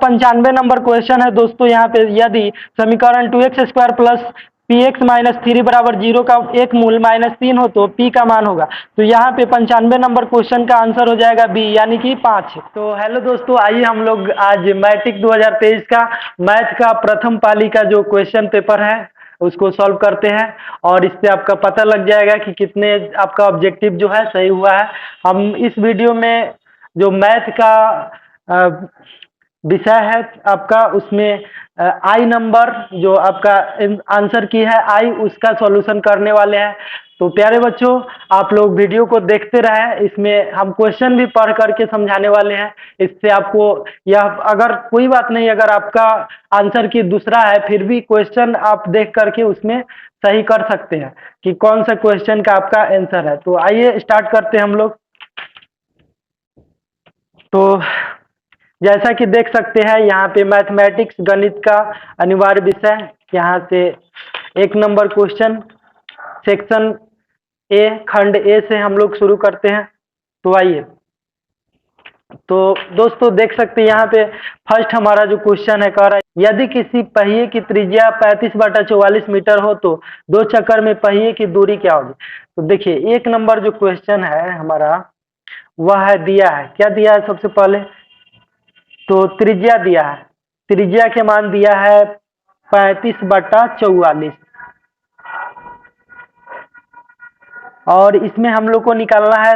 95 number question है दोस्तों। यहाँ पे यदि समीकरण 2x² प्लस px माइनस 3 बराबर 0 का एक मूल -3 हो तो p का मान होगा। तो यहाँ पे 95 नंबर क्वेश्चन का आंसर हो जाएगा बी, यानी कि 5। तो हेलो दोस्तों, आइए हम लोग आज मैट्रिक 2023 का मैथ का प्रथम पाली का जो क्वेश्चन पेपर है उसको सॉल्व करते हैं, और इससे आपका पता लग जाएगा कि कितने आपका ऑब्जेक्टिव जो है सही हुआ है। हम इस वीडियो में जो मैथ का विषय है आपका, उसमें आई नंबर जो आपका आंसर की है आई, उसका सॉल्यूशन करने वाले हैं। तो प्यारे बच्चों, आप लोग वीडियो को देखते रहें, इसमें हम क्वेश्चन भी पढ़ करके समझाने वाले हैं। इससे आपको यह, अगर कोई बात नहीं, अगर आपका आंसर की दूसरा है फिर भी क्वेश्चन आप देख करके उसमें सही कर सकते हैं कि कौन सा क्वेश्चन का आपका आंसर है। तो आइए स्टार्ट करते हैं हम लोग। तो जैसा कि देख सकते हैं यहाँ पे मैथमेटिक्स गणित का अनिवार्य विषय, यहाँ से 1 नंबर क्वेश्चन सेक्शन ए खंड ए से हम लोग शुरू करते हैं। तो आइए, तो दोस्तों देख सकते हैं यहाँ पे फर्स्ट हमारा जो क्वेश्चन है, कह रहा है यदि किसी पहिए की त्रिज्या 35/44 मीटर हो तो 2 चक्कर में पहिए की दूरी क्या होगी। तो देखिए 1 नंबर जो क्वेश्चन है हमारा वह है, दिया है, क्या दिया है सबसे पहले तो त्रिज्या दिया है। त्रिज्या के मान दिया है 35/44, और इसमें हम लोग को निकालना है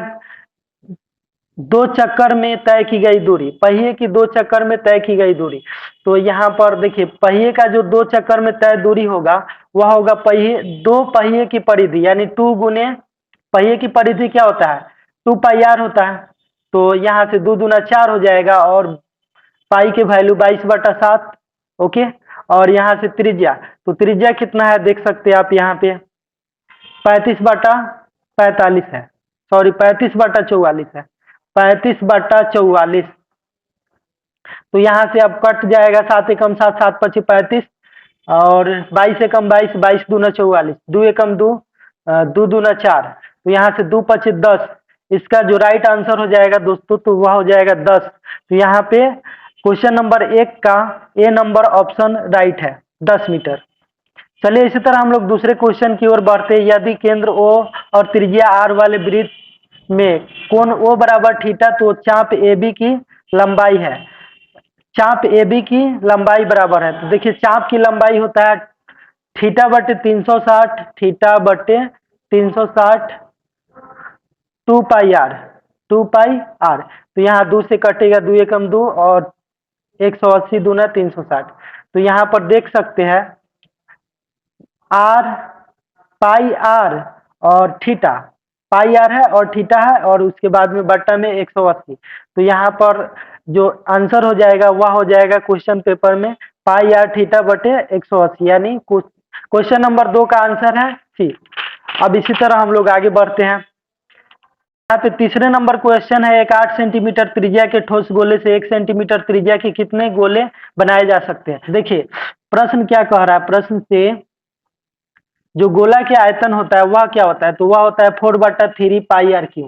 2 चक्कर में तय की गई दूरी, पहिए की 2 चक्कर में तय की गई दूरी। तो यहाँ पर देखिए पहिए का जो 2 चक्कर में तय दूरी होगा वह होगा पहिए, 2 पहिए की परिधि, यानी 2 गुने पहिए की परिधि क्या होता है 2πr होता है। तो यहाँ से 2 दूना 4 हो जाएगा, और पाई के वैल्यू 22/7। ओके, और यहाँ से त्रिज्या, तो त्रिज्या कितना है देख सकते हैं आप, यहाँ पे 35/45 है, सॉरी 35/44 है, 35/44। तो यहाँ से अब कट जाएगा 7 एकम 7, 7 पची 35, और 22 एकम 22, 22 दूना 44, 2 एकम 2, 2 दूना 4। तो यहाँ से 2 पची 10, इसका जो राइट आंसर हो जाएगा दोस्तों तो वह हो जाएगा 10। तो यहाँ पे क्वेश्चन नंबर 1 का ए नंबर ऑप्शन राइट है, 10 मीटर। चलिए इसी तरह हम लोग दूसरे क्वेश्चन की ओर बढ़ते हैं। यदि केंद्र ओ और त्रिज्या आर वाले वृत्त में कोण ओ बराबर थीटा तो चाप ए बी की लंबाई है, चाप ए बी की लंबाई बराबर है। तो देखिए चाप की लंबाई होता है थीटा बटे 360, थीटा बटे 360 2πr, 2πr। तो यहाँ 2 से कटेगा, 2 एकम 2, और 180 दूना 360। तो यहाँ पर देख सकते हैं आर, पाई आर और थीटा, पाई आर है और थीटा है, और उसके बाद में बट्टा में 180। तो यहाँ पर जो आंसर हो जाएगा वह हो जाएगा क्वेश्चन पेपर में पाई आर थीटा बटे 180, यानी क्वेश्चन नंबर 2 का आंसर है सी। अब इसी तरह हम लोग आगे बढ़ते हैं। यहाँ पे तीसरे नंबर क्वेश्चन है, एक 8 सेंटीमीटर त्रिज्या के ठोस गोले से 1 सेंटीमीटर त्रिज्या के कितने गोले बनाए जा सकते हैं। देखिए प्रश्न क्या कह रहा है, प्रश्न से जो गोला के आयतन होता है वह क्या होता है, तो वह होता है 4/3 pi r cube,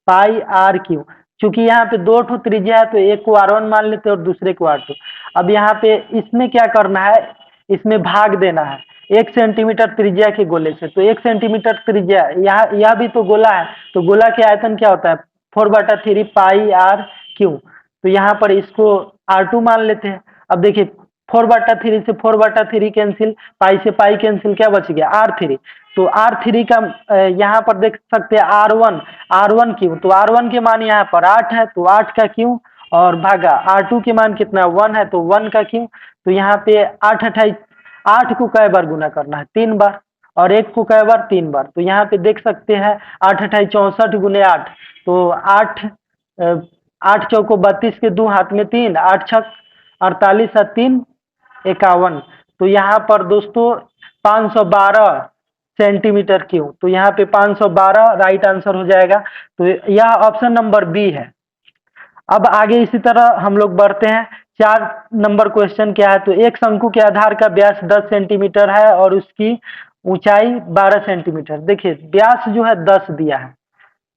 pi r cube. चूंकि यहाँ पे 2 ठो त्रिज्या है तो एक को R1 मान लेते हैं और दूसरे को R2। अब यहाँ पे इसमें क्या करना है, इसमें भाग देना है 1 सेंटीमीटर त्रिज्या के गोले से। तो 1 सेंटीमीटर त्रिज्या, यहाँ यह भी तो गोला है, तो गोला के आयतन क्या होता है 4/3 पाई आर क्यू। तो यहाँ पर इसको R2 मान लेते हैं। अब देखिए 4/3 से 4/3 कैंसिल, पाई से पाई कैंसिल, क्या बच गया R3। तो R3 का यहाँ पर देख सकते हैं R1, R1 क्यू, तो R1 के मान यहाँ पर 8 है तो 8 का क्यू, और भागा R2 के मान कितना 1 है तो 1 का क्यू। तो यहाँ पे 8 28, 8 को कै बार गुना करना है 3 बार, और 1 को कै बार 3 बार। तो यहाँ पे देख सकते हैं 8 28 64 गुने 8, तो 8 8 चौको 32 के 2 हाथ में 3, 8 छक 48 और 3 51। तो यहाँ पर दोस्तों 512 सेंटीमीटर क्यूब। तो यहाँ पे 512 राइट आंसर हो जाएगा। तो यह ऑप्शन नंबर बी है। अब आगे इसी तरह हम लोग बढ़ते हैं। 4 नंबर क्वेश्चन क्या है, तो एक शंकु के आधार का व्यास 10 सेंटीमीटर है और उसकी ऊंचाई 12 सेंटीमीटर। देखिए व्यास जो है 10 दिया है,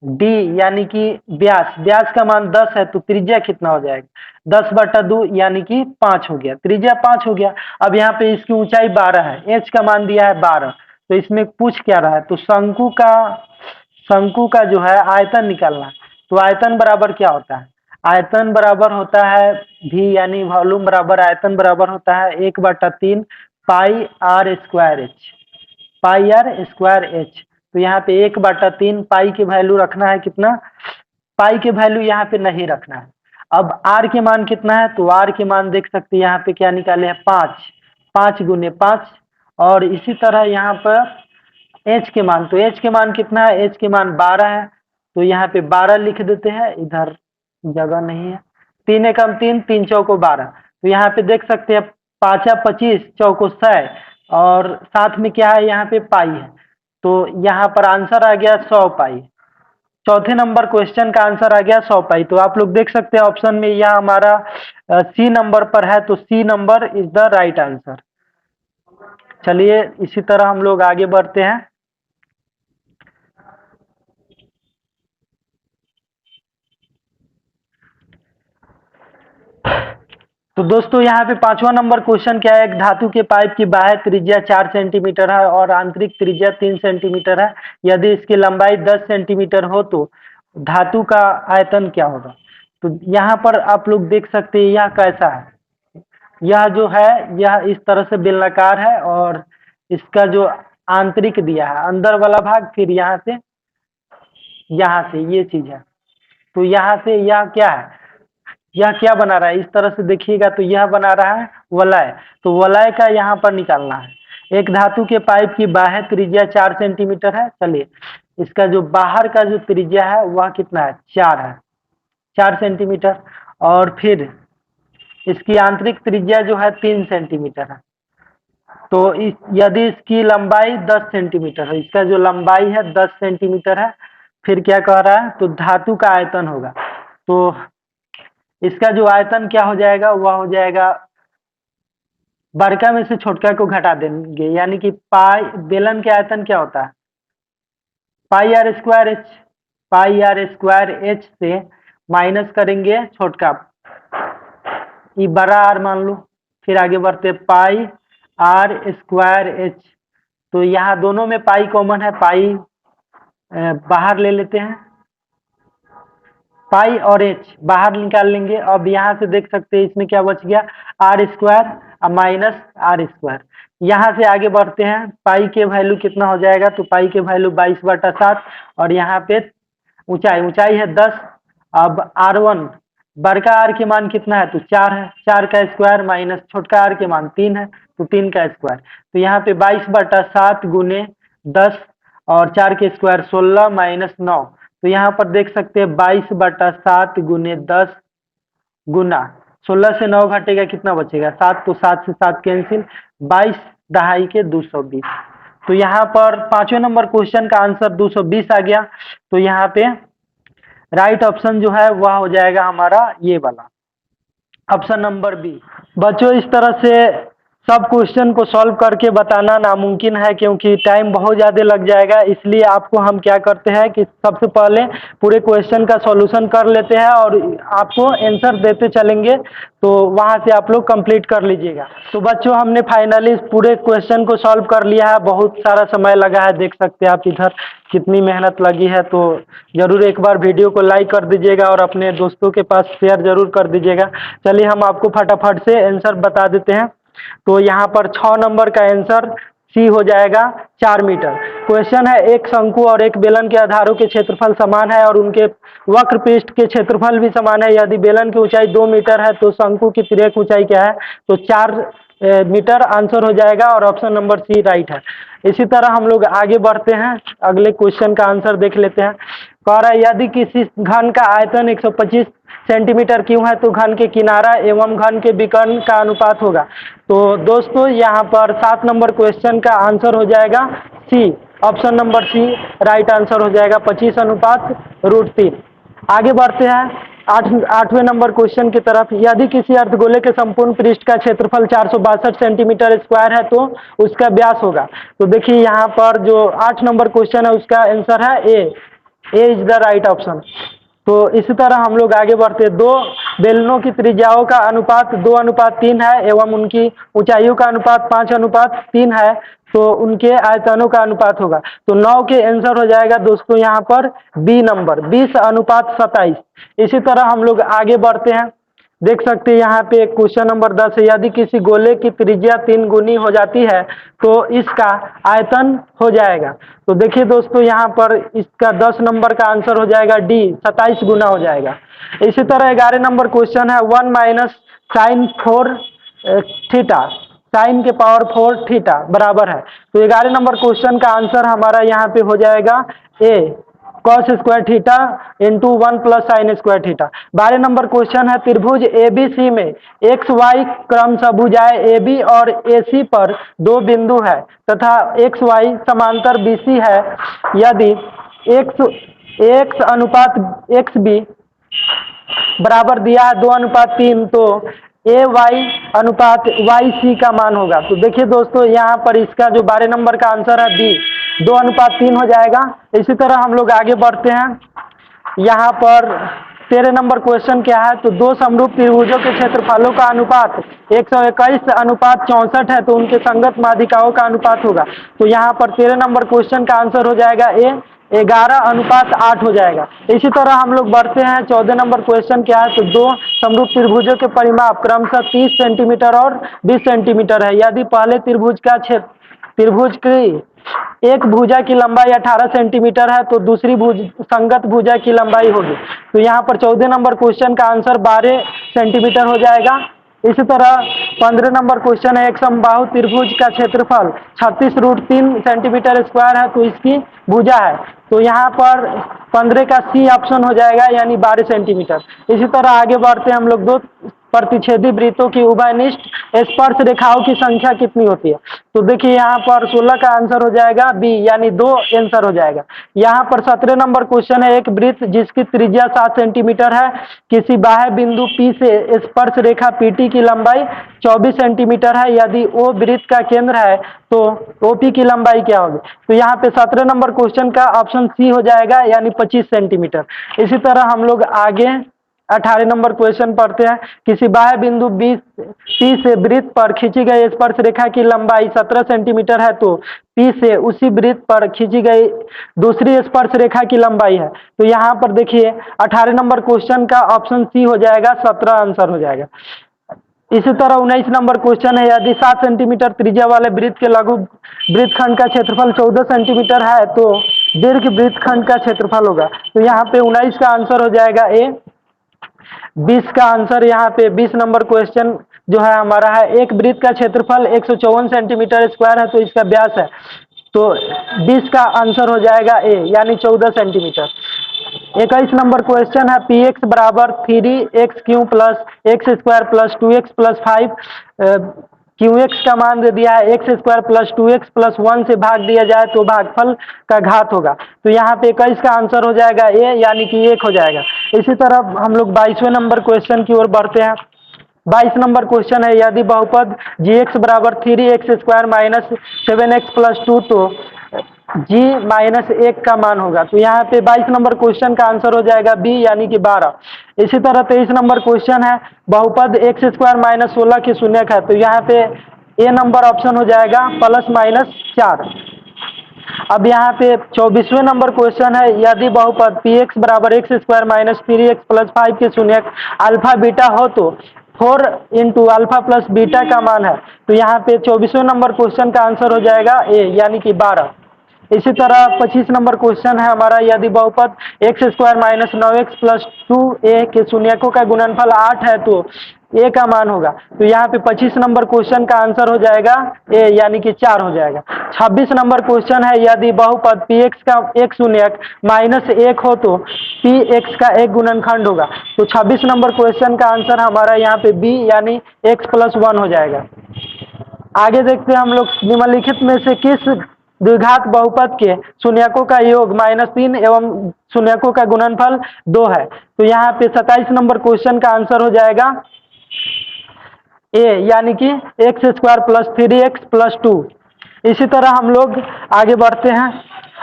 डी यानी कि व्यास, व्यास का मान 10 है तो त्रिज्या कितना हो जाएगा, 10/2 यानी कि 5 हो गया, त्रिज्या 5 हो गया। अब यहाँ पे इसकी ऊंचाई 12 है, एच का मान दिया है 12, तो इसमें पूछ क्या रहा है, तो शंकु का जो है आयतन निकालना है। तो आयतन बराबर क्या होता है, आयतन बराबर होता है भी यानी वॉल्यूम बराबर आयतन बराबर होता है 1/3 pi R square H, pi R square H. तो यहाँ पे 1/3 पाई की वैल्यू रखना है कितना, पाई के वैल्यू यहाँ पे नहीं रखना है। अब आर के मान कितना है, तो आर के मान देख सकते हैं यहाँ पे क्या निकाले हैं 5, 5 × 5। और इसी तरह यहाँ पर एच के मान, तो एच के मान कितना है, एच के मान 12 है, तो यहाँ पे 12 लिख देते हैं, इधर जगह नहीं है। 3 एकम 3, 3 चौको 12, तो यहाँ पे देख सकते हैं 5 25 चौको 100 और साथ में क्या है यहाँ पे पाई है, तो यहाँ पर आंसर आ गया 100 पाई। चौथे नंबर क्वेश्चन का आंसर आ गया 100 पाई। तो आप लोग देख सकते हैं ऑप्शन में यह हमारा सी नंबर पर है, तो C number is the right answer. चलिए इसी तरह हम लोग आगे बढ़ते हैं। तो दोस्तों यहाँ पे 5वां नंबर क्वेश्चन क्या है, एक धातु के पाइप की बाह्य त्रिज्या 4 सेंटीमीटर है और आंतरिक त्रिज्या 3 सेंटीमीटर है। यदि इसकी लंबाई 10 सेंटीमीटर हो तो धातु का आयतन क्या होगा। तो यहाँ पर आप लोग देख सकते हैं यह कैसा है, यह जो है यह इस तरह से बेलनाकार है और इसका जो आंतरिक दिया है अंदर वाला भाग, फिर यहाँ से ये चीज है, तो यहाँ से यह क्या है, यह क्या बना रहा है, इस तरह से देखिएगा तो यह बना रहा है वलय, तो वलय का यहाँ पर निकालना है। एक धातु के पाइप की बाह्य त्रिज्या 4 सेंटीमीटर है, चलिए इसका जो बाहर का जो त्रिज्या है वह कितना है, 4 है, 4 सेंटीमीटर। और फिर इसकी आंतरिक त्रिज्या जो है 3 सेंटीमीटर है। तो यदि इसकी लंबाई 10 सेंटीमीटर है, इसका जो लंबाई है 10 सेंटीमीटर है, फिर क्या कह रहा है, तो धातु का आयतन होगा। तो इसका जो आयतन क्या हो जाएगा, वह हो जाएगा बड़का में से छोटका को घटा देंगे, यानी कि पाई, बेलन के आयतन क्या होता है, pi R square H, pi R square H से माइनस करेंगे छोटका, ये बड़ा आर मान लो। फिर आगे बढ़ते पाई आर स्क्वायर एच, तो यहाँ दोनों में पाई कॉमन है, पाई बाहर ले लेते हैं, पाई और एच बाहर निकाल लेंगे। अब यहाँ से देख सकते हैं इसमें क्या बच गया, R square minus R square. यहाँ से आगे बढ़ते हैं, पाई के वैल्यू कितना हो जाएगा, तो पाई के वैल्यू 22/7 और यहाँ पे ऊंचाई है 10। अब R1 बड़का आर के मान कितना है, तो 4 है, 4 का स्क्वायर माइनस छोटका आर के मान 3 है, तो 3 का स्क्वायर। तो यहाँ पे 22/7 गुने 10 और 4 के स्क्वायर 16 माइनस 9, तो यहाँ पर देख सकते हैं 22/7 गुने 10 गुना 16 से 9 घटेगा कितना बचेगा 7, तो 7 से 7 कैंसिल, 22 दहाई के 220। तो यहाँ पर 5वें नंबर क्वेश्चन का आंसर 220 आ गया। तो यहाँ पे राइट ऑप्शन जो है वह हो जाएगा हमारा ये वाला, ऑप्शन नंबर बी। बच्चों इस तरह से सब क्वेश्चन को सॉल्व करके बताना नामुमकिन है, क्योंकि टाइम बहुत ज़्यादा लग जाएगा। इसलिए आपको हम क्या करते हैं कि सबसे पहले पूरे क्वेश्चन का सॉल्यूशन कर लेते हैं और आपको आंसर देते चलेंगे, तो वहां से आप लोग कंप्लीट कर लीजिएगा। तो बच्चों हमने फाइनली पूरे क्वेश्चन को सॉल्व कर लिया है, बहुत सारा समय लगा है, देख सकते हैं आप इधर कितनी मेहनत लगी है। तो ज़रूर एक बार वीडियो को लाइक कर दीजिएगा और अपने दोस्तों के पास शेयर ज़रूर कर दीजिएगा। चलिए हम आपको फटाफट से आंसर बता देते हैं। तो यहाँ पर 6 नंबर का आंसर सी हो जाएगा 4 मीटर। क्वेश्चन है, एक शंकु और एक बेलन के आधारों के क्षेत्रफल समान है और उनके वक्र पृष्ठ के क्षेत्रफल भी समान है। यदि बेलन की ऊंचाई 2 मीटर है तो शंकु की तिर्यक ऊंचाई क्या है, तो 4 मीटर आंसर हो जाएगा और ऑप्शन नंबर सी राइट है। इसी तरह हम लोग आगे बढ़ते हैं, अगले क्वेश्चन का आंसर देख लेते हैं। कह रहा है यदि किसी घन का आयतन 125 सेंटीमीटर क्यों है तो घन के किनारा एवं घन के विकर्ण का अनुपात होगा। तो दोस्तों यहाँ पर 7 नंबर क्वेश्चन का आंसर हो जाएगा C, option number C right answer हो जाएगा 25/√3। आगे बढ़ते हैं 8वें नंबर क्वेश्चन की तरफ। यदि किसी अर्धगोले के संपूर्ण पृष्ठ का क्षेत्रफल 462 सेंटीमीटर स्क्वायर है तो उसका व्यास होगा। तो देखिए यहाँ पर जो 8 नंबर क्वेश्चन है उसका आंसर है ए, ए इज द राइट ऑप्शन। तो इसी तरह हम लोग आगे बढ़ते हैं। दो बेलनों की त्रिज्याओं का अनुपात 2:3 है एवं उनकी ऊंचाइयों का अनुपात 5:3 है, तो उनके आयतनों का अनुपात होगा। तो 9 के आंसर हो जाएगा दोस्तों यहाँ पर बी नंबर 20:27। इसी तरह हम लोग आगे बढ़ते हैं। देख सकते हैं यहाँ पे क्वेश्चन नंबर 10 है, यदि किसी गोले की त्रिज्या 3 गुनी हो जाती है तो इसका आयतन हो जाएगा। तो देखिए दोस्तों यहाँ पर इसका 10 नंबर का आंसर हो जाएगा डी 27 गुना हो जाएगा। इसी तरह 11 नंबर क्वेश्चन है 1 माइनस साइन 4 थीटा, साइन के पावर 4 थीटा बराबर है। तो 11 नंबर क्वेश्चन का आंसर हमारा यहाँ पे हो जाएगा A cos square theta into 1 plus sine square theta. 12 number question है त्रिभुज एबीसी में एक्स वाई क्रमशः भुजाएं AB और AC पर दो बिंदु है तथा एक्स वाई समांतर BC है। यदि एक्स एक्स अनुपात एक्स बी बराबर दिया है 2:3, तो ए वाई अनुपात वाई सी का मान होगा। तो देखिए दोस्तों यहाँ पर इसका जो 12 नंबर का आंसर है बी 2:3 हो जाएगा। इसी तरह हम लोग आगे बढ़ते हैं। यहाँ पर 13 नंबर क्वेश्चन क्या है, तो दो समरूप त्रिभुजों के क्षेत्रफलों का अनुपात 121:64 है, तो उनके संगत माध्यिकाओं का अनुपात होगा। तो यहाँ पर 13 नंबर क्वेश्चन का आंसर हो जाएगा ए 11:8 हो जाएगा। इसी तरह हम लोग बढ़ते हैं। 14 नंबर क्वेश्चन क्या है, तो दो समरूप त्रिभुजों के परिमाप क्रमशः 30 सेंटीमीटर और 20 सेंटीमीटर है। यदि पहले त्रिभुज की एक भुजा की लंबाई 18 सेंटीमीटर है तो दूसरी संगत भुजा की लंबाई होगी। तो यहाँ पर 14 नंबर क्वेश्चन का आंसर 12 सेंटीमीटर हो जाएगा। इसी तरह 15 नंबर क्वेश्चन है, एक समबाहु त्रिभुज का क्षेत्रफल 36√3 सेंटीमीटर स्क्वायर है, तो इसकी भुजा है। तो यहाँ पर 15 का सी ऑप्शन हो जाएगा यानी 12 सेंटीमीटर। इसी तरह आगे बढ़ते हैं हम लोग। दो प्रतिच्छेदी वृत्तों की उभयनिष्ठ स्पर्श रेखाओं की संख्या कितनी होती है। तो देखिए यहाँ पर 16 का आंसर हो जाएगा बी यानी 2 आंसर हो जाएगा। यहाँ पर 17 नंबर क्वेश्चन है, एक वृत्त जिसकी त्रिज्या 7 सेंटीमीटर है, किसी बाह्य बिंदु P से स्पर्श रेखा PT की लंबाई 24 सेंटीमीटर है। यदि O वृत्त का केंद्र है तो OP की लंबाई क्या होगी। तो यहाँ पे 17 नंबर क्वेश्चन का ऑप्शन सी हो जाएगा यानी 25 सेंटीमीटर। इसी तरह हम लोग आगे 18 नंबर क्वेश्चन पढ़ते हैं। किसी बाह्य बिंदु P से वृत्त पर खींची गई स्पर्श रेखा की लंबाई 17 सेंटीमीटर है, तो P से उसी वृत्त पर खींची गई दूसरी स्पर्श रेखा की लंबाई है। तो यहाँ पर देखिए 18 नंबर क्वेश्चन का ऑप्शन सी हो जाएगा 17 आंसर हो जाएगा। इसी तरह 19 नंबर क्वेश्चन है, यदि 7 सेंटीमीटर त्रिज्या वाले वृत्त के लघु वृत्तखंड का क्षेत्रफल 14 सेंटीमीटर है तो दीर्घ वृत्तखंड का क्षेत्रफल होगा। तो यहाँ पे 19 का आंसर हो जाएगा ए। 20 का आंसर यहाँ पे 20 नंबर क्वेश्चन जो है हमारा है, एक वृत्त का क्षेत्रफल 154 सेंटीमीटर स्क्वायर है, तो इसका व्यास है। तो 20 का आंसर हो जाएगा ए यानी 14 सेंटीमीटर। 21 नंबर क्वेश्चन है, पी एक्स बराबर 3x³ plus x square plus 2x plus 5 QX का मान दे दिया है, x square plus 2x plus 1 से भाग दिया जाए तो भागफल का घात होगा। तो यहाँ पे 21 का आंसर हो जाएगा ए यानी कि 1 हो जाएगा। इसी तरह हम लोग 22वें नंबर क्वेश्चन की ओर बढ़ते हैं। 22 नंबर क्वेश्चन है, यदि बहुपद gx बराबर 3x² माइनस 7x प्लस 2 तो g माइनस 1 का मान होगा। तो यहाँ पे 22 नंबर क्वेश्चन का आंसर हो जाएगा बी यानी कि 12। इसी तरह 23 नंबर क्वेश्चन है, बहुपद x² माइनस 16 की शून्यक है, तो यहाँ पे ए नंबर ऑप्शन हो जाएगा +/-4। अब यहाँ पे 24वें नंबर क्वेश्चन है, यदि बहुपद px बराबर x² माइनस 3x प्लस 5 की शून्यक अल्फा बीटा हो तो 4 इंटू अल्फा प्लस बीटा का मान है। तो यहाँ पे 24वें नंबर क्वेश्चन का आंसर हो जाएगा ए यानी कि 12। इसी तरह 25 नंबर क्वेश्चन है हमारा, यदि बहुपद x² minus 9x plus 2a के शून्यकों का गुणनफल 8 है तो ए का मान होगा। तो यहाँ पे 25 नंबर क्वेश्चन का आंसर हो जाएगा ए यानी कि 4 हो जाएगा। 26 नंबर क्वेश्चन है, यदि बहुपद px का एक शून्यक -1 हो तो px का एक गुणनखंड होगा। तो 26 नंबर क्वेश्चन का आंसर हमारा यहाँ पे बी यानी x + 1 हो जाएगा। आगे देखते हैं हम लोग, निम्नलिखित में से किस द्विघात बहुपद के शून्यकों का योग -3 एवं शून्यकों का गुणनफल 2 है। तो यहाँ पे 27 नंबर क्वेश्चन का आंसर हो जाएगा ए यानी कि x² + 3x + 2। इसी तरह हम लोग आगे बढ़ते हैं।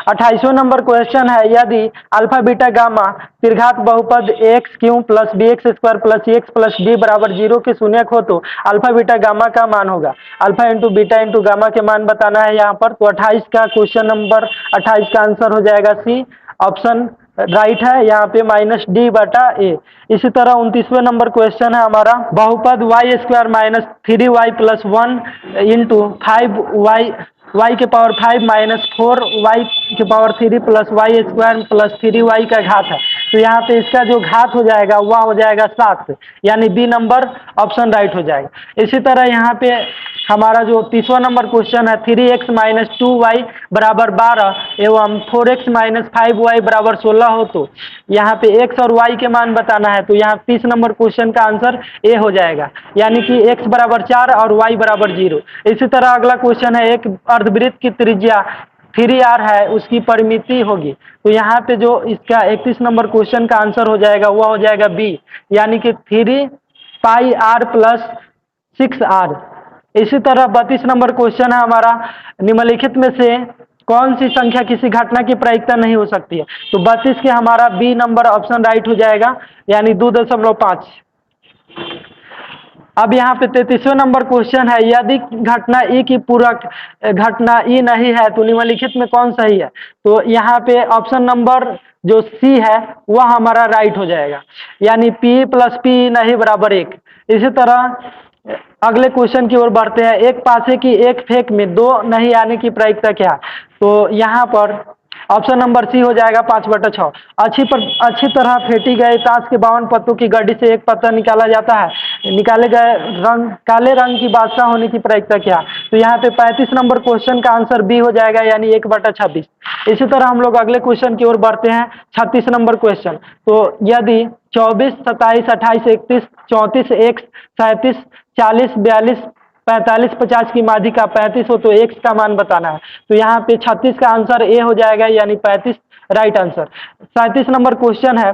28वां नंबर क्वेश्चन है, यदि अल्फा बीटा गामा त्रिघात बहुपद x cube plus B x square plus C x plus D बराबर 0 के शून्यक हो तो अल्फा बीटा गामा का मान होगा। Alpha into beta into gamma के मान बताना है यहाँ पर। तो 28 का क्वेश्चन नंबर 28 का आंसर हो जाएगा सी, ऑप्शन राइट है यहाँ पे -d/a। इसी तरह 29वें नंबर क्वेश्चन है हमारा, बहुपद Y square minus 3y plus 1 into 5y के पावर 5 माइनस 4y के power 3 plus Y square plus 3y का घात है। तो यहाँ पे इसका जो घात हो जाएगा वह हो जाएगा 7, यानी बी नंबर ऑप्शन राइट हो जाएगा। इसी तरह यहाँ पे हमारा जो 30वां नंबर क्वेश्चन है, 3x माइनस 2y बराबर 12 एवं 4x माइनस 5y बराबर 16 हो तो यहाँ पे x और y के मान बताना है। तो यहाँ 30 नंबर क्वेश्चन का आंसर ए हो जाएगा, यानी कि x बराबर 4 और y बराबर 0। इसी तरह अगला क्वेश्चन है, एक अर्धवृत्त की त्रिज्या 3r है, उसकी परिमिति होगी। तो यहाँ पे जो इसका 31 नंबर क्वेश्चन का आंसर हो जाएगा वह हो जाएगा बी, यानी कि 3 पाई r प्लस 6r। इसी तरह 32 नंबर क्वेश्चन है हमारा, निम्नलिखित में से कौन सी संख्या किसी घटना की प्रायिकता नहीं हो सकती है। तो 32 के हमारा बी नंबर ऑप्शन राइट हो जाएगा, यानी 2.5। अब यहाँ पे 33वें नंबर क्वेश्चन है, यदि घटना ई की पूरक घटना ई नहीं है तो निम्नलिखित में कौन सही है। तो यहाँ पे ऑप्शन नंबर जो सी है वह हमारा राइट हो जाएगा, यानी पी प्लस पी नहीं बराबर 1। इसी तरह अगले क्वेश्चन की ओर बढ़ते हैं, एक पासे की एक फेंक में 2 नहीं आने की प्रायिकता क्या है। तो यहाँ पर ऑप्शन नंबर सी हो जाएगा 5/6। अच्छी तरह फेंटी गए ताश के 52 पत्तों की गड्डी से एक पत्ता निकाला जाता है, निकाले गए रंग काले रंग की बादशाह होने की प्रायिकता क्या। तो यहाँ पे 35 नंबर क्वेश्चन का आंसर बी हो जाएगा, यानी 1/26। इसी तरह हम लोग अगले क्वेश्चन की ओर बढ़ते हैं, 36 नंबर क्वेश्चन। तो यदि 24, 27, 28, 31, 34, 1, 37, 40, 42, 45, 50 की माध्यिका 35 हो तो x का मान बताना है। तो यहाँ पे 36 का आंसर ए हो जाएगा, यानी 35 राइट आंसर। 37 नंबर क्वेश्चन है,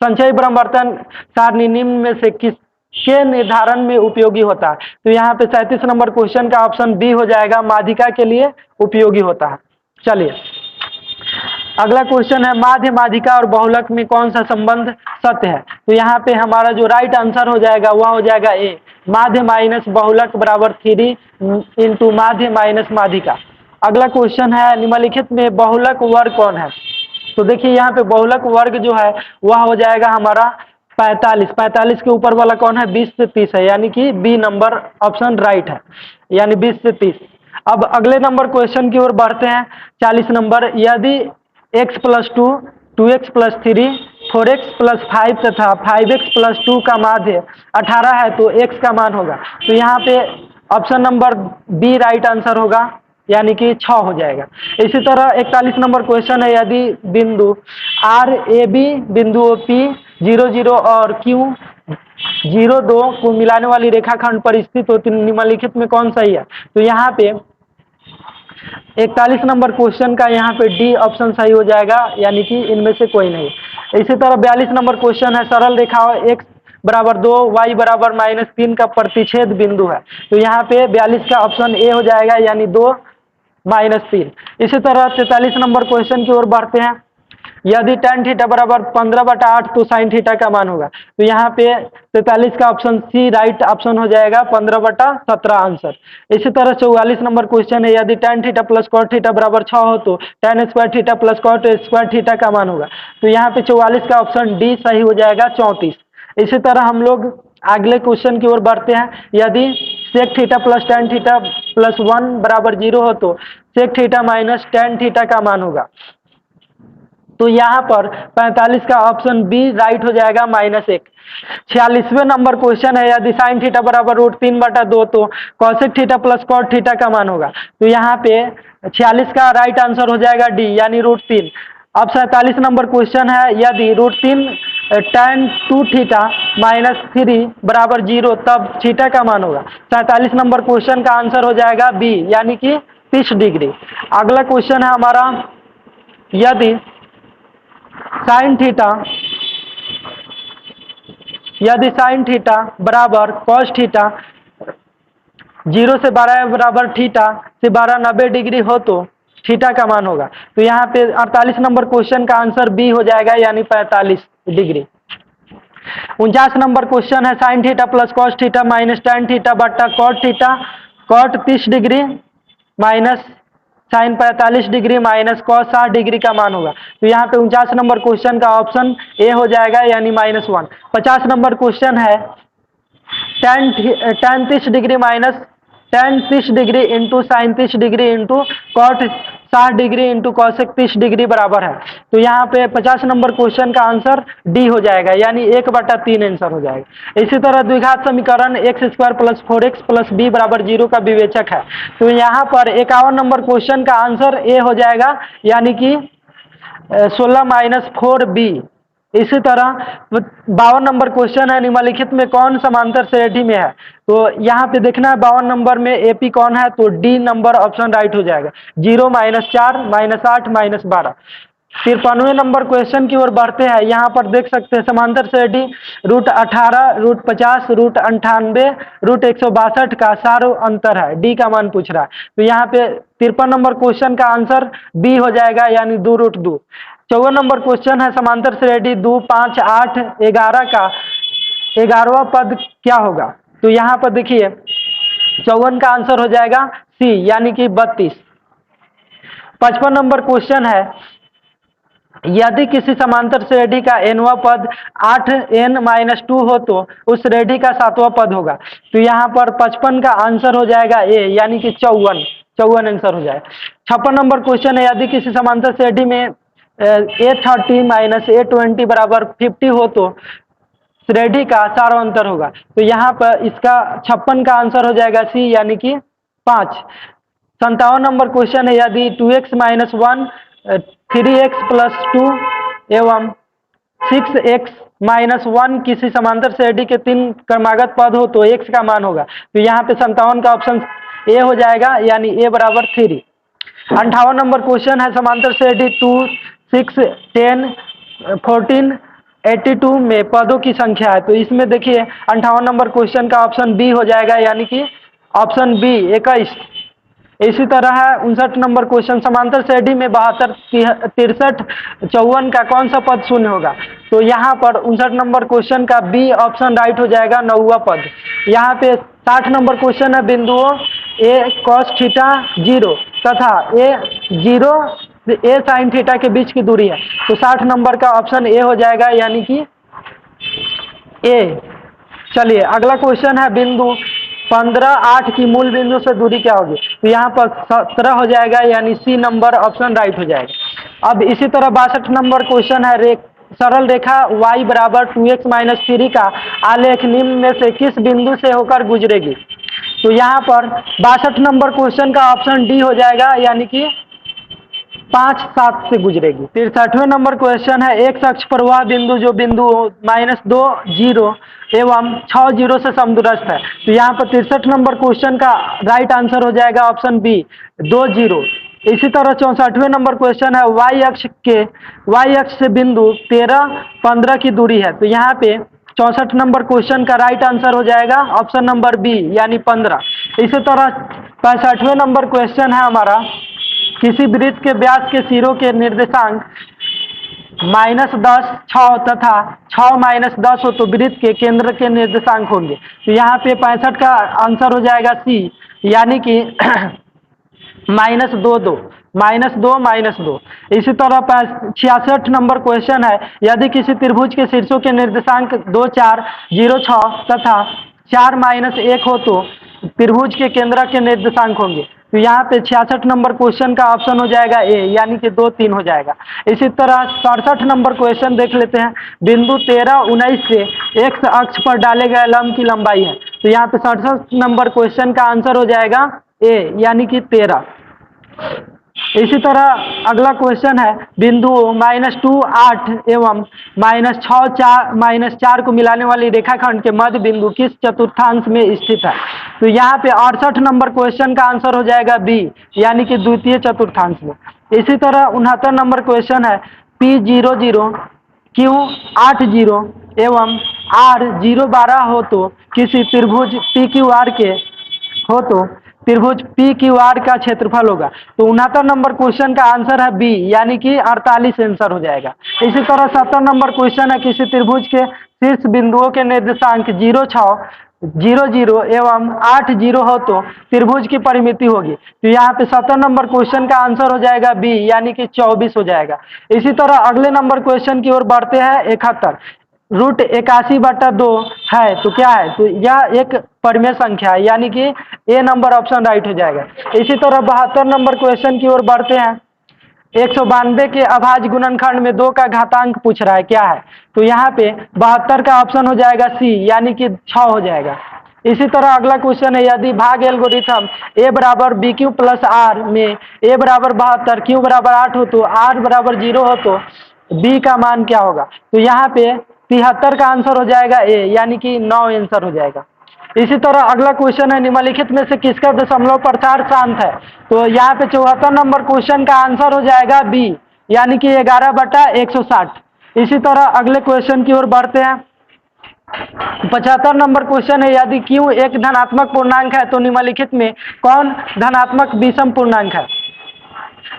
संचयी ब्रह्मवर्तन सारणी निम्न में से किसके निर्धारण में उपयोगी होता है। तो यहाँ पे 37 नंबर क्वेश्चन का ऑप्शन बी हो जाएगा, माध्यिका के लिए उपयोगी होता है। चलिए अगला क्वेश्चन है, माध्य माध्यिका और बहुलक में कौन सा संबंध सत्य है। तो यहाँ पे हमारा जो राइट आंसर हो जाएगा वह हो जाएगा ए, माध्य माइनस बहुलक बराबर 3 इंटू माध्य माइनस माध्यिका। अगला क्वेश्चन है, निम्नलिखित में बहुलक वर्ग कौन है। तो देखिए यहाँ पे बहुलक वर्ग जो है वह हो जाएगा हमारा 45। 45 के ऊपर वाला कौन है, 20 से 30 है, यानी कि बी नंबर ऑप्शन राइट है, यानी 20 से 30। अब अगले नंबर क्वेश्चन की ओर बढ़ते हैं, 40 नंबर, यदि x plus 2, 2x plus 3, 4x plus 5 तथा 5x प्लस 2 का माध्य 18 है तो x का मान होगा। तो यहाँ पे option number B right answer होगा, यानी कि 6 हो जाएगा। इसी तरह 41 नंबर क्वेश्चन है, यदि बिंदु आर ए बी बिंदुओं पी 0, 0 और क्यू 0, 2 को मिलाने वाली रेखाखंड पर स्थित हो तो निम्नलिखित में कौन सही है। तो यहाँ पे 41 नंबर क्वेश्चन का यहाँ पे डी ऑप्शन सही हो जाएगा, यानी कि इनमें से कोई नहीं। इसी तरह 42 नंबर क्वेश्चन है, सरल रेखा x बराबर 2 y बराबर -3 का प्रतिच्छेद बिंदु है। तो यहाँ पे 42 का ऑप्शन ए हो जाएगा, यानी 2 -3। इसी तरह 43 नंबर क्वेश्चन की ओर बढ़ते हैं, यदि tan थीटा बराबर 15/8 तो sin थीटा का मान होगा। तो यहाँ पे 43 का ऑप्शन सी राइट ऑप्शन हो जाएगा, 15/17 आंसर। इसी तरह 44 नंबर क्वेश्चन है, यदि tan theta plus cot theta बराबर 6 हो तो tan square theta plus cot square theta का मान होगा। तो यहाँ पे 44 का ऑप्शन डी सही हो जाएगा, 34। इसी तरह हम लोग अगले क्वेश्चन की ओर बढ़ते हैं, यदि sec theta plus tan theta plus 1 बराबर 0 हो तो sec theta minus tan theta का मान होगा। तो यहाँ पर 45 का ऑप्शन बी राइट हो जाएगा, -1। 46वें नंबर क्वेश्चन है, यदि साइन थीटा बराबर √3/2 तो cosec theta plus cot theta का मान होगा। तो यहाँ पे 46 का राइट आंसर हो जाएगा डी, यानी √3। अब 47 नंबर क्वेश्चन है, यदि √3 tan 2 थीटा -3 बराबर 0 तब थीटा का मान होगा। 47 नंबर क्वेश्चन का आंसर हो जाएगा बी, यानी कि 30 डिग्री। अगला क्वेश्चन है हमारा, यदि साइन थीटा बराबर कॉस थीटा 0 से 12 बराबर थीटा से 12 90 डिग्री हो तो थीटा का मान होगा। तो यहाँ पे 48 नंबर क्वेश्चन का आंसर बी हो जाएगा, यानी 45 डिग्री। 49 नंबर क्वेश्चन है sine theta plus cos theta minus tan theta बट्टा cot theta, cot 30 degree minus sine 45 degree minus cos 60 degree का मान होगा। तो यहाँ पे 49 नंबर क्वेश्चन का ऑप्शन ए हो जाएगा, यानी -1। 50 नंबर क्वेश्चन है tan 30 degree minus tan 30 degree into sine 30 degree into cot 60 degree into cosec 30 degree बराबर है। तो यहाँ पे 50 नंबर क्वेश्चन का आंसर डी हो जाएगा, यानी 1/3 आंसर हो जाएगा। इसी तरह द्विघात समीकरण x square plus 4x plus B बराबर 0 का विवेचक है। तो यहाँ पर 51 नंबर क्वेश्चन का आंसर ए हो जाएगा, यानी कि 16 माइनस 4b। इसी तरह 52 नंबर क्वेश्चन है निम्नलिखित में कौन समांतर श्रेणी में है। तो यहाँ पे देखना है 52 नंबर में एपी कौन है, तो डी नंबर ऑप्शन राइट हो जाएगा। 0 minus 4 minus 8 minus 12। 53 number question की ओर बढ़ते हैं। यहाँ पर देख सकते हैं समांतर श्रेणी √18 √50 √98 √162 का सारो अंतर है, डी का मान पूछ रहा है। तो यहाँ पे 53 नंबर क्वेश्चन का आंसर बी हो जाएगा, यानी 2√2। 54 नंबर क्वेश्चन है समांतर श्रेणी 2 5 8 11 का 11वां पद क्या होगा। तो यहाँ पर देखिए 54 का आंसर हो जाएगा सी, यानी कि 32। 55 नंबर क्वेश्चन है यदि किसी समांतर श्रेणी का nवां पद 8n-2 हो तो उस श्रेणी का 7वां पद होगा। तो यहाँ पर 55 का आंसर हो जाएगा ए, यानी कि 54 आंसर हो जाएगा। 56 नंबर क्वेश्चन है यदि किसी समांतर श्रेणी में a30 - a20 बराबर 50 हो तो श्रेणी का सारो अंतर होगा। तो यहाँ पर इसका 56 का आंसर हो जाएगा सी, यानी कि 5। 57 नंबर क्वेश्चन है यदि 2x - 1 3x + 2 एवं 6x - 1 किसी समांतर श्रेणी के 3 क्रमागत पद हो तो x का मान होगा। तो यहाँ पे 57 का ऑप्शन ए हो जाएगा, यानी a बराबर 3। 58 नंबर क्वेश्चन है समांतर श्रेणी 2 6 10 14 82 में पदों की संख्या है। तो इसमें देखिए 58 नंबर क्वेश्चन का ऑप्शन बी हो जाएगा, यानी कि ऑप्शन बी 21। इसी तरह है 59 नंबर क्वेश्चन समांतर श्रेणी में 72 63 54 का कौन सा पद शून्य होगा। तो यहाँ पर 59 नंबर क्वेश्चन का बी ऑप्शन राइट हो जाएगा, 9वां पद। यहाँ पे 60 नंबर क्वेश्चन है बिंदुओं ए कॉस थीटा 0 तथा ए 0 ए साइन थीटा के बीच की दूरी है। तो 60 नंबर का ऑप्शन ए हो जाएगा, यानी कि ए। चलिए अगला क्वेश्चन है बिंदु 15 8 की मूल बिंदु से दूरी क्या होगी। तो यहाँ पर 17 हो जाएगा, यानी सी नंबर ऑप्शन राइट हो जाएगा। अब इसी तरह 62 नंबर क्वेश्चन है सरल रेखा y बराबर 2x - 3 का आलेख निम्न में से किस बिंदु से होकर गुजरेगी। तो यहाँ पर 62 नंबर क्वेश्चन का ऑप्शन डी हो जाएगा, यानी कि 5 7 से गुजरेगी। 63वें नंबर क्वेश्चन है एक अक्ष पर वह बिंदु जो बिंदु -2 0 एवं 6 0 से समदूरस्थ है। तो यहाँ पर 63 नंबर क्वेश्चन का राइट आंसर हो जाएगा ऑप्शन बी 2 0। इसी तरह 64वें नंबर क्वेश्चन है y अक्ष से बिंदु 13 15 की दूरी है। तो यहाँ पे 64 नंबर क्वेश्चन का राइट आंसर हो जाएगा ऑप्शन नंबर बी, यानी 15। इसी तरह 65वें नंबर क्वेश्चन है हमारा किसी वृत्त के व्यास के सिरों के निर्देशांक -10 6 तथा 6 - 10 हो तो वृत्त के केंद्र के निर्देशांक होंगे। तो यहाँ पे 65 का आंसर हो जाएगा सी, यानी कि -2 2 -2 इसी तरह 66 नंबर क्वेश्चन है यदि किसी त्रिभुज के शीर्षों के निर्देशांक 2 4 0 6 तथा 4 - 1 हो तो त्रिभुज के केंद्र के निर्देशांक होंगे। तो यहाँ पे 66 नंबर क्वेश्चन का ऑप्शन हो जाएगा ए, यानी कि 2 3 हो जाएगा। इसी तरह 67 नंबर क्वेश्चन देख लेते हैं बिंदु 13 19 से एक्स अक्ष पर डाले गए लंब की लंबाई है। तो यहाँ पे 67 नंबर क्वेश्चन का आंसर हो जाएगा ए, यानी कि 13। इसी तरह अगला क्वेश्चन है बिंदुओं -2 8 एवं -6 4 को मिलाने वाली रेखाखंड के मध्य बिंदु किस चतुर्थांश में स्थित है। तो यहाँ पे 68 नंबर क्वेश्चन का आंसर हो जाएगा बी, यानी कि द्वितीय चतुर्थांश में। इसी तरह 69 नंबर क्वेश्चन है P0 0 Q 8 0 एवं R 0 12 हो तो किसी त्रिभुज PQR के हो तो त्रिभुज पी क्यू आर का क्षेत्रफल होगा। तो 69 नंबर क्वेश्चन का आंसर है बी, यानी कि 48 आंसर हो जाएगा। इसी तरह 70 नंबर क्वेश्चन है, किसी त्रिभुज के शीर्ष बिंदुओं के निर्देशांक 0, 6, 0, 0 एवं 8, 0 हो तो त्रिभुज की परिमिति होगी। तो यहाँ पे 70 नंबर क्वेश्चन का आंसर हो जाएगा बी, यानी कि 24 हो जाएगा। इसी तरह अगले नंबर क्वेश्चन की ओर बढ़ते हैं। 71 रूट 81/2 है तो क्या है? तो यह एक परिमेय संख्या है, यानी कि ए नंबर ऑप्शन राइट हो जाएगा। इसी तरह 72 नंबर क्वेश्चन की ओर बढ़ते हैं। 192 के अभाज्य गुणनखंड में 2 का घातांक पूछ रहा है, क्या है? तो यहाँ पे 72 का ऑप्शन हो जाएगा सी, यानी कि 6 हो जाएगा। इसी तरह अगला क्वेश्चन है, यदि भाग एल्गोरिथम ए बराबर बी क्यू प्लस आर में ए बराबर 72, क्यू बराबर 8 हो तो आर बराबर 0 हो तो बी का मान क्या होगा? तो यहाँ पे 73 का आंसर हो जाएगा ए, यानी कि 9 आंसर हो जाएगा। इसी तरह अगला क्वेश्चन है, निम्नलिखित में से किसका दशमलव प्रसार शांत है? तो यहाँ पे 74 नंबर क्वेश्चन का आंसर हो जाएगा बी, यानी कि 11/160। इसी तरह अगले क्वेश्चन की ओर बढ़ते हैं। 75 नंबर क्वेश्चन है, यदि क्यू एक धनात्मक पूर्णांक है तो निम्नलिखित में कौन धनात्मक विषम पूर्णांक है?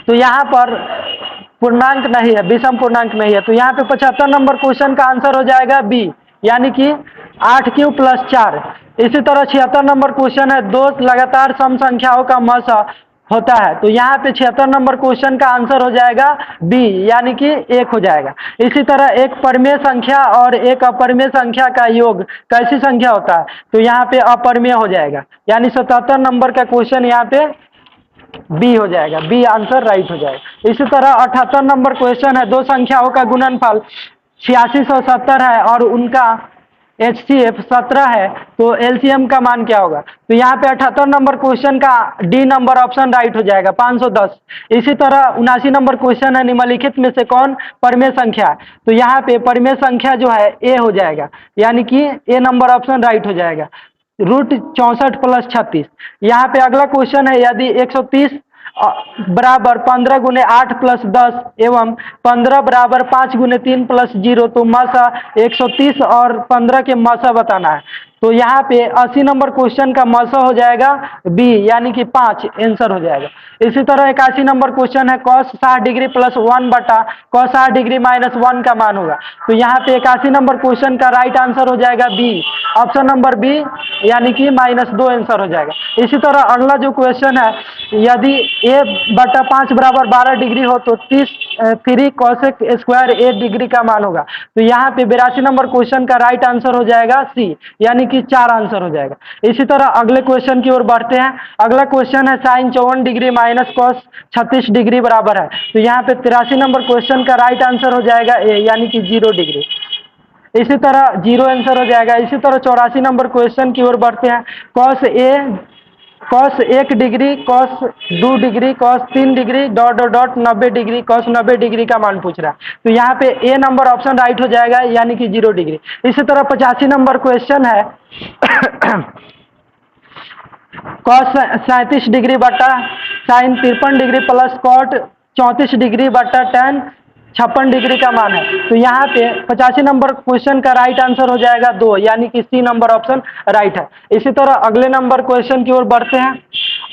तो यहाँ पर पूर्णांक नहीं है, विषम पूर्णांक नहीं है। तो यहाँ पे 75 नंबर क्वेश्चन का आंसर हो जाएगा बी, यानी कि 8 क्यू प्लस 4। इसी तरह 76 नंबर क्वेश्चन है, दो लगातार सम संख्याओं का मसा होता है। तो यहाँ पे 76 नंबर क्वेश्चन का आंसर हो जाएगा बी, यानी कि 1 हो जाएगा। इसी तरह एक परिमेय संख्या और एक अपरिमेय संख्या का योग कैसी संख्या होता है? तो यहाँ पे अपरिमेय हो जाएगा, यानी 77 नंबर का क्वेश्चन यहाँ पे बी हो जाएगा, बी आंसर राइट हो जाएगा। इसी तरह 78 नंबर क्वेश्चन है, दो संख्याओं का गुणनफल 8670 है और उनका HCF 17 है, तो LCM का मान क्या होगा? तो यहाँ पे 78 नंबर क्वेश्चन का डी नंबर ऑप्शन राइट हो जाएगा, 510। इसी तरह 79 नंबर क्वेश्चन है, निम्नलिखित में से कौन परिमेय संख्या है? तो यहाँ पे परिमेय संख्या जो है ए हो जाएगा, यानी कि ए नंबर ऑप्शन राइट हो जाएगा। रूट 64 प्लस 36। यहाँ पे अगला क्वेश्चन है, यदि 130 बराबर 15 गुने 8 प्लस 10 एवं 15 बराबर 5 गुने 3 प्लस 0 तो मसा 130 और 15 के मसा बताना है। तो यहाँ पे 80 नंबर क्वेश्चन का मसा हो जाएगा बी, यानी कि 5 आंसर हो जाएगा। इसी तरह 81 नंबर क्वेश्चन है, cos 60 डिग्री प्लस 1 बटा cos 60 डिग्री माइनस 1 का मान होगा। तो यहाँ पे 81 नंबर क्वेश्चन का राइट आंसर हो जाएगा बी, ऑप्शन नंबर बी, यानी कि -2 आंसर हो जाएगा। इसी तरह अगला जो क्वेश्चन है, यदि a बटा 5 बराबर 12 डिग्री हो तो 3 cosec स्क्वायर ए डिग्री का मान होगा। तो यहाँ पे 82 नंबर क्वेश्चन का राइट आंसर हो जाएगा सी, यानी कि 4 आंसर हो जाएगा। इसी तरह अगले क्वेश्चन की ओर बढ़ते हैं। अगला क्वेश्चन है, sine 54 degree minus cos 36 degree बराबर है। तो यहाँ पे 83 नंबर क्वेश्चन का राइट आंसर हो जाएगा ए, यानी कि 0 डिग्री। इसी तरह 0 आंसर हो जाएगा। इसी तरह 84 नंबर क्वेश्चन की ओर बढ़ते हैं। Cos 1 degree, cos 2 degree, cos 3 degree dot dot dot 90 degree, cos 90 degree का मान पूछ रहा है। तो यहाँ पे ए नंबर ऑप्शन राइट हो जाएगा, यानी कि 0 डिग्री। इसी तरह 85 नंबर क्वेश्चन है, कॉस 37 डिग्री बटा sine 53 degree plus cot 34 degree बटा टेन 56 डिग्री का मान है। तो यहाँ पे 85 नंबर क्वेश्चन का राइट आंसर हो जाएगा 2, यानी कि सी नंबर ऑप्शन राइट है। इसी तरह अगले नंबर क्वेश्चन की ओर बढ़ते हैं।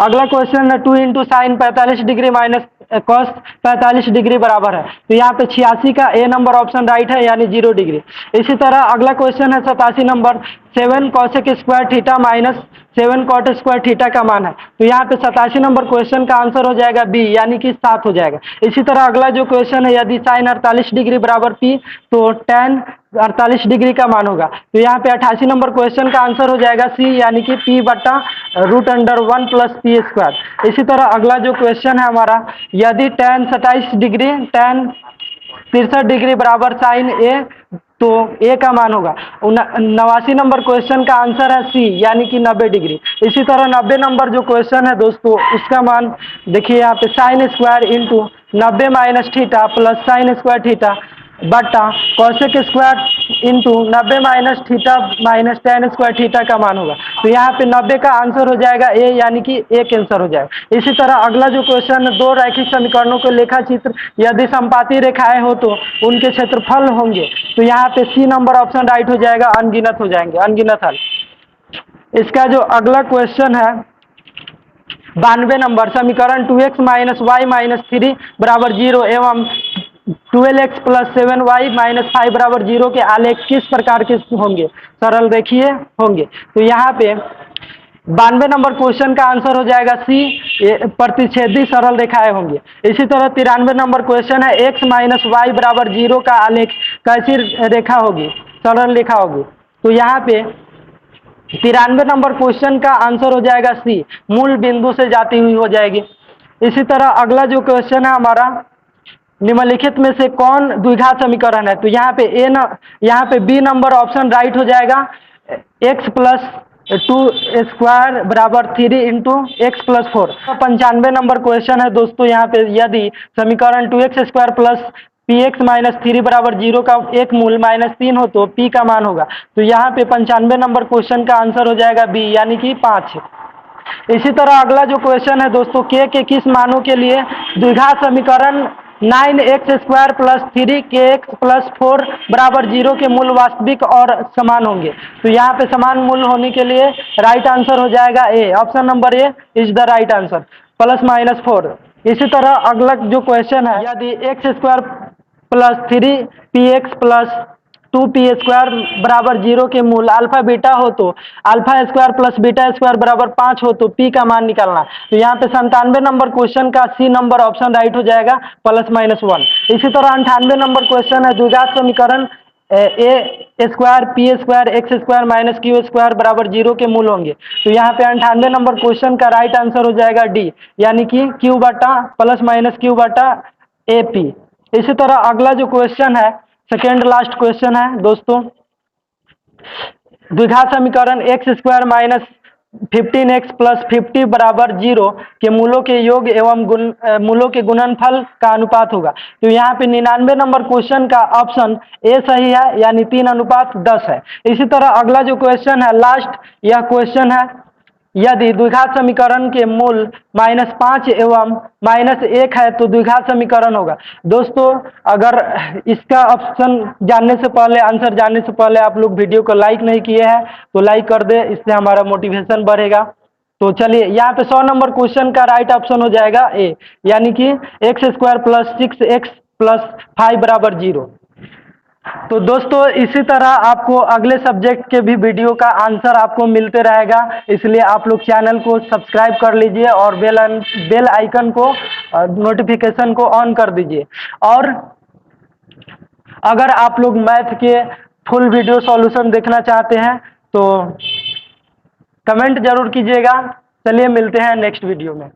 अगला क्वेश्चन है, 2 into sine 45 degree minus cos 45 degree बराबर है। तो यहाँ पे 86 का ए नंबर ऑप्शन राइट है, यानी 0 डिग्री। इसी तरह अगला क्वेश्चन है 87 number, 7 cosec square theta minus 7 cot square theta का मान है। तो यहाँ पे 87 नंबर क्वेश्चन का आंसर हो जाएगा बी, यानी कि 7 हो जाएगा। इसी तरह अगला जो क्वेश्चन है, यदि साइन 48 डिग्री बराबर पी तो टेन 48 डिग्री का मान होगा। तो यहाँ पे 88 नंबर क्वेश्चन का आंसर हो जाएगा सी, यानी कि पी बटा √1 प्लस पी स्क्वायर। इसी तरह अगला जो क्वेश्चन है हमारा, यदि टेन 27 डिग्री टेन 63 डिग्री बराबर साइन ए तो ए का मान होगा। 89 नंबर क्वेश्चन का आंसर है सी, यानी कि 90 डिग्री। इसी तरह 90 नंबर जो क्वेश्चन है दोस्तों, उसका मान देखिए यहाँ पे, sine square into 90 minus theta plus sine square theta बटा cosec square into 90 minus theta minus tan square theta का मान होगा। तो यहाँ पे 90 का आंसर हो जाएगा ए, यानी कि एक आंसर हो जाएगा। इसी तरह अगला जो क्वेश्चन है, दो रैखिक समीकरणों के लेखा चित्र यदि संपाती रेखाएं हो तो उनके क्षेत्रफल होंगे। तो यहाँ पे सी नंबर ऑप्शन राइट हो जाएगा, अनगिनत हो जाएंगे, अनगिनत हल। इसका जो अगला क्वेश्चन है, 92 नंबर समीकरण 2x माइनस वाई माइनस 3 बराबर 0 एवं 12x प्लस 7y माइनस 5 बराबर 0 के आलेख किस प्रकार के होंगे? सरल रेखीय होंगे। तो यहाँ पे 92 नंबर क्वेश्चन का आंसर हो जाएगा सी, प्रतिच्छेदी सरल रेखाएं होंगी। इसी तरह 93 नंबर क्वेश्चन है x माइनस वाई बराबर 0 का आलेख कैसी रेखा होगी? सरल रेखा होगी। तो यहाँ पे 93 नंबर क्वेश्चन का आंसर हो जाएगा सी, मूल बिंदु से जाती हुई हो जाएगी। इसी तरह अगला जो क्वेश्चन है हमारा, निम्नलिखित में से कौन द्विघात समीकरण है? तो यहाँ पे यहाँ पे बी नंबर ऑप्शन राइट हो जाएगा, x प्लस 2 स्क्वायर बराबर 3 into x plus 4। 95 number question है दोस्तों, यहाँ पे यदि समीकरण 2x square plus P x minus 3 बराबर 0 का एक मूल -3 हो तो p का मान होगा। तो यहाँ पे 95 नंबर क्वेश्चन का आंसर हो जाएगा बी, यानी कि 5। इसी तरह अगला जो क्वेश्चन है दोस्तों, के किस मानों के लिए द्विघात समीकरण 9x square plus 3kx plus 4 बराबर 0 के मूल वास्तविक और समान होंगे? तो यहाँ पे समान मूल होने के लिए राइट आंसर हो जाएगा A, option number A is the right answer, +-4। इसी तरह अगला जो क्वेश्चन है, यदि x square plus 3px plus 2p square बराबर 0 के मूल अल्फा बीटा हो तो alpha square plus beta square बराबर 5 हो तो p का मान निकालना। तो यहाँ पे 97 नंबर क्वेश्चन का सी नंबर ऑप्शन राइट हो जाएगा, +-1। इसी तरह 98 नंबर क्वेश्चन है, द्विघात समीकरण A square P square x square minus Q square बराबर 0 के मूल होंगे। तो यहाँ पे 98 नंबर क्वेश्चन का राइट आंसर हो जाएगा डी, यानी कि q बटा +-q बटा ए पी। इसी तरह अगला जो क्वेश्चन है, सेकेंड लास्ट क्वेश्चन है दोस्तों, द्विघात समीकरण x square minus 15x plus 50 बराबर 0 के मूलों के योग एवं मूलों के गुणनफल का अनुपात होगा। तो यहाँ पे 99 नंबर क्वेश्चन का ऑप्शन ए सही है, यानी 3:10 है। इसी तरह अगला जो क्वेश्चन है लास्ट, यह क्वेश्चन है, यदि द्विघात समीकरण के मूल -5 एवं -1 है तो द्विघात समीकरण होगा। दोस्तों अगर इसका ऑप्शन जानने से पहले, आंसर जानने से पहले आप लोग वीडियो को लाइक नहीं किए हैं तो लाइक कर दे, इससे हमारा मोटिवेशन बढ़ेगा। तो चलिए यहाँ पे 100 नंबर क्वेश्चन का राइट ऑप्शन हो जाएगा ए, यानी कि x square plus 6x plus 5 बराबर 0। तो दोस्तों इसी तरह आपको अगले सब्जेक्ट के भी वीडियो का आंसर आपको मिलते रहेगा, इसलिए आप लोग चैनल को सब्सक्राइब कर लीजिए और बेल आइकन को, नोटिफिकेशन को ऑन कर दीजिए। और अगर आप लोग मैथ के फुल वीडियो सॉल्यूशन देखना चाहते हैं तो कमेंट जरूर कीजिएगा। चलिए मिलते हैं नेक्स्ट वीडियो में।